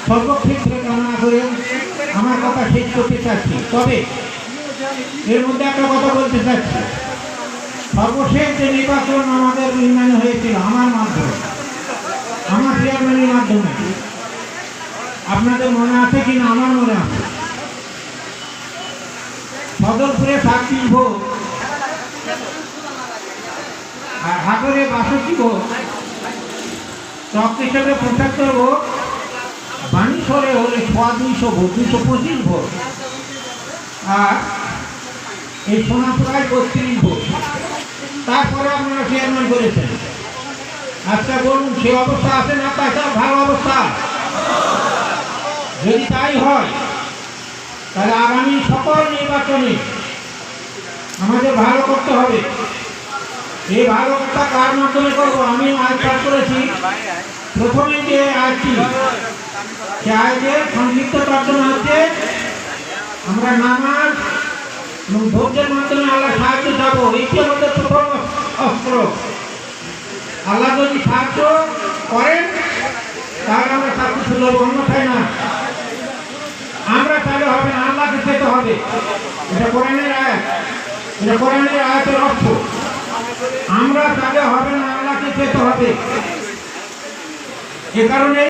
সর্বক্ষেত্রে কামনা করে আমার কথা শেষ করতে চাচ্ছি। তবে এর মধ্যে একটা কথা বলতে চাচ্ছি, সর্বশেষ যে নির্বাচন আমাদের ইউনিয়নে হয়েছিল আমার মাধ্যমে, আমার চেয়ারম্যানের মাধ্যমে, আপনাদের মনে আছে কিনা? আমার মনে আছে। সদরপুরে 37 ভোট আর হাটরে 62 ভোট, চক হিসেবে 75 ভোট, বাণীশ্বরে হলে 200 ভোট, 225 ভোট, আর এই সোনাপুরায় 32 ভোট। তারপরে আপনারা চেয়ারম্যান করেছেন। আচ্ছা বলুন, সে অবস্থা আছে না? তাছাড়া ভালো অবস্থা? যদি তাই হয় তাহলে আগামী সকল নির্বাচনে আমাদের ভালো করতে হবে। এই ভালো কথা কার মাধ্যমে করবো? আমি আজ পাঠ করেছি, প্রথমে যে আজটি সে আজের সংক্ষিপ্ত তর্জমা হচ্ছে, আমরা নামাজ এবং ধৈর্যের মাধ্যমে আল্লাহ সাহায্য যাবো। এটি আমাদের প্রথম অস্ত্র। আল্লাহ যদি সাহায্য করেন তাহলে আমরা সাকসেসফুল হবো, অন্যথায় না। আমরা চাইলে হবে না, আল্লাহকে পেতে হবে। এটা কোরআনের আয়াত, এটা কোরআনের আয়াতের অর্থ। আমরা চাইলে হবে না, আল্লাহকে পেতে হবে। এ কারণে